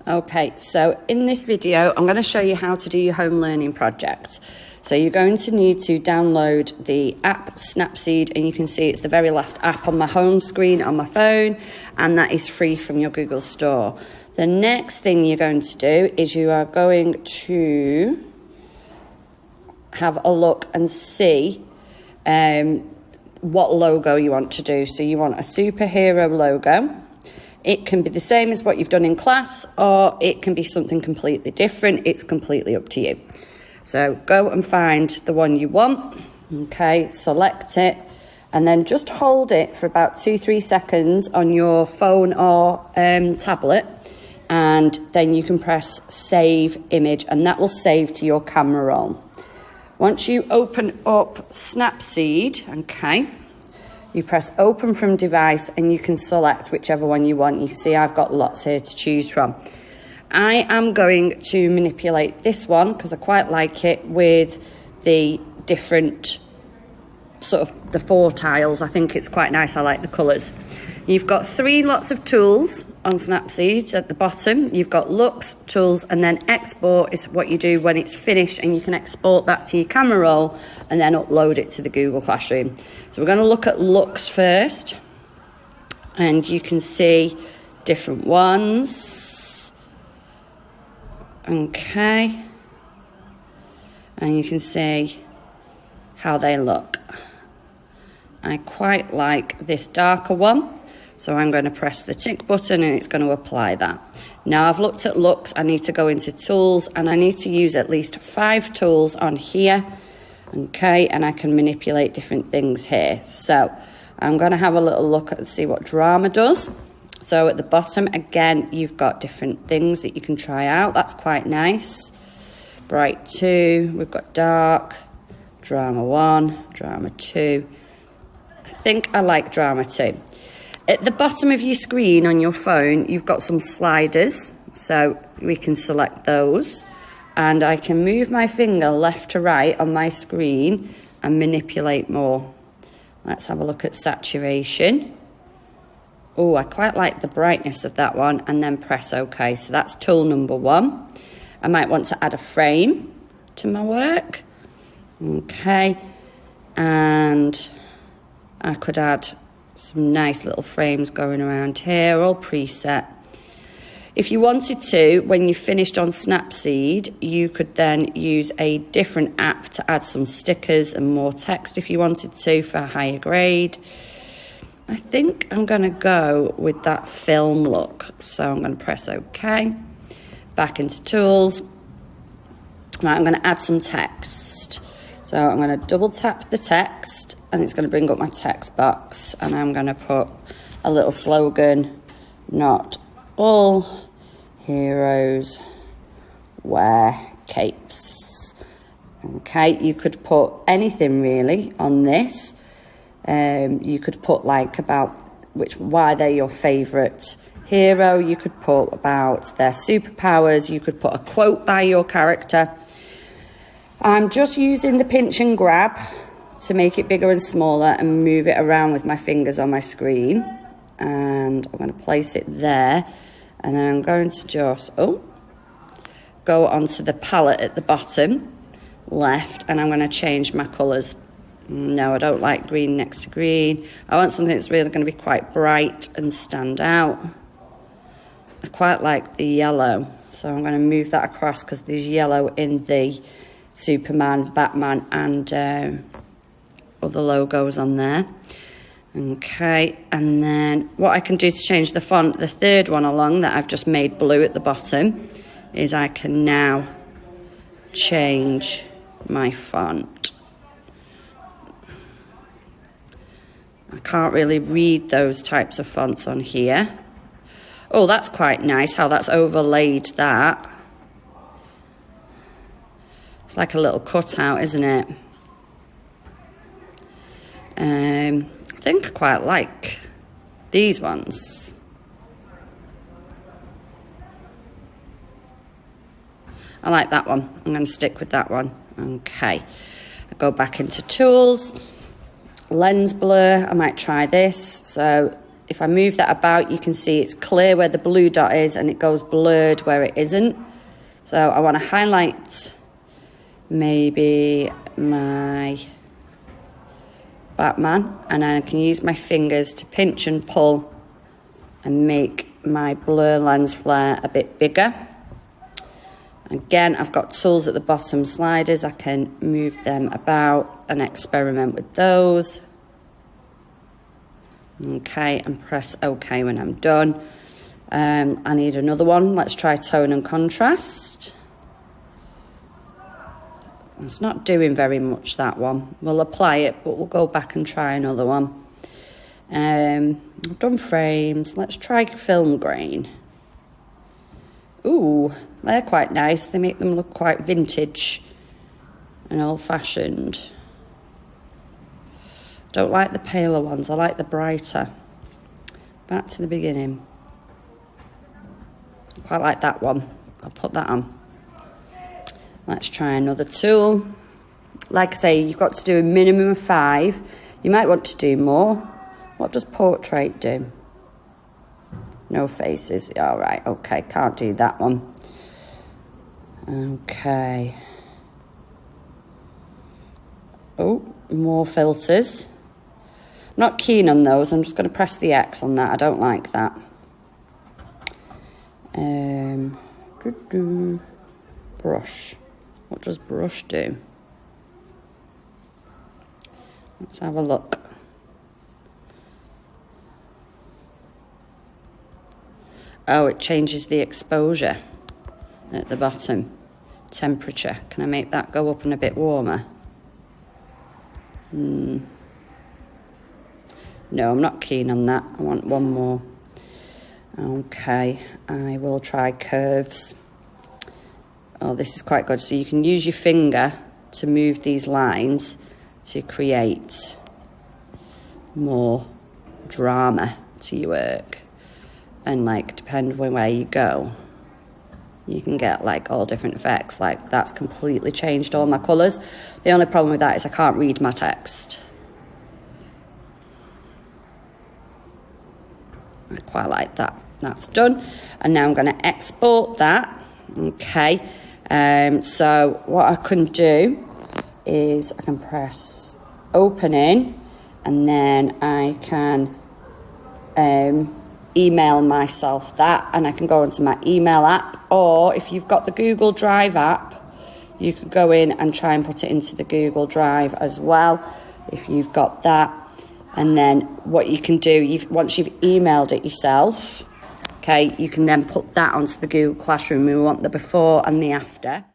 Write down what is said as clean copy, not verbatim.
Okay, so in this video, I'm going to show you how to do your home learning project. So you're going to need to download the app Snapseed, and you can see it's the very last app on my home screen on my phone, and that is free from your Google Store. The next thing you're going to do is you are going to have a look and see what logo you want to do. So you want a superhero logo. It can be the same as what you've done in class, or it can be something completely different. It's completely up to you. So go and find the one you want. Okay, select it, and then just hold it for about 2-3 seconds on your phone or tablet, and then you can press save image, and that will save to your camera roll. Once you open up Snapseed, okay, you press open from device and you can select whichever one you want. You can see I've got lots here to choose from. I am going to manipulate this one because I quite like it with the different sort of the 4 tiles. I think it's quite nice. I like the colours. You've got 3 lots of tools on Snapseed at the bottom. You've got looks, tools, and then export is what you do when it's finished, and you can export that to your camera roll and then upload it to the Google Classroom. So we're going to look at looks first, and you can see different ones. Okay. And you can see how they look. I quite like this darker one. So I'm going to press the tick button and it's going to apply that. Now I've looked at looks, I need to go into tools, and I need to use at least 5 tools on here. Okay, and I can manipulate different things here. So I'm going to have a little look and see what drama does. So at the bottom, again, you've got different things that you can try out. That's quite nice. Bright 2, we've got dark, drama 1, drama 2. I think I like drama 2. At the bottom of your screen on your phone, you've got some sliders, so we can select those. And I can move my finger left to right on my screen and manipulate more. Let's have a look at saturation. Oh, I quite like the brightness of that one, and then press OK. So that's tool number 1. I might want to add a frame to my work. Okay, and I could add some nice little frames going around here, all preset. If you wanted to, when you finished on Snapseed, you could then use a different app to add some stickers and more text if you wanted to for a higher grade. I think I'm going to go with that film look. So I'm going to press OK. Back into tools. Right, I'm going to add some text. So I'm going to double tap the text, and it's going to bring up my text box, and I'm going to put a little slogan: not all heroes wear capes. Okay, you could put anything really on this. You could put like about why they're your favourite hero. You could put about their superpowers. You could put a quote by your character. I'm just using the pinch and grab to make it bigger and smaller and move it around with my fingers on my screen. And I'm going to place it there. And then I'm going to just, go onto the palette at the bottom left, and I'm going to change my colours. No, I don't like green next to green. I want something that's really going to be quite bright and stand out. I quite like the yellow, so I'm going to move that across because there's yellow in the Superman, Batman, and other logos on there. Okay, and then what I can do to change the font, the third one along that I've just made blue at the bottom, is I can now change my font. I can't really read those types of fonts on here. Oh, that's quite nice how that's overlaid that. It's like a little cutout, isn't it? I think I quite like these ones. I like that one. I'm going to stick with that one. Okay. I go back into tools. Lens blur. I might try this. So if I move that about, you can see it's clear where the blue dot is and it goes blurred where it isn't. So I want to highlight maybe my Batman, and I can use my fingers to pinch and pull and make my blur lens flare a bit bigger. Again, I've got tools at the bottom, sliders. I can move them about and experiment with those. Okay, and press OK when I'm done. I need another one. Let's try tone and contrast. It's not doing very much, that one. We'll apply it, but we'll go back and try another one. I've done frames. Let's try film grain. Ooh, they're quite nice. They make them look quite vintage and old-fashioned. Don't like the paler ones. I like the brighter. Back to the beginning. Quite like that one. I'll put that on. Let's try another tool. Like I say, you've got to do a minimum of 5. You might want to do more. What does portrait do? No faces. All right, okay, can't do that one. Okay. Oh, more filters. Not keen on those. I'm just going to press the X on that. I don't like that. Brush. What does brush do? Let's have a look. Oh, it changes the exposure at the bottom. Temperature. Can I make that go up and a bit warmer? No, I'm not keen on that. I want one more. Okay, I will try curves. Oh, this is quite good. So you can use your finger to move these lines to create more drama to your work. And like, depending on where you go, you can get like all different effects. Like that's completely changed all my colours. The only problem with that is I can't read my text. I quite like that. That's done. And now I'm going to export that. Okay. So what I can do is I can press open in, and then I can email myself that, and I can go into my email app, or if you've got the Google Drive app, you can go in and try and put it into the Google Drive as well if you've got that. And then what you can do, once you've emailed it yourself, okay, you can then put that onto the Google Classroom. We want the before and the after.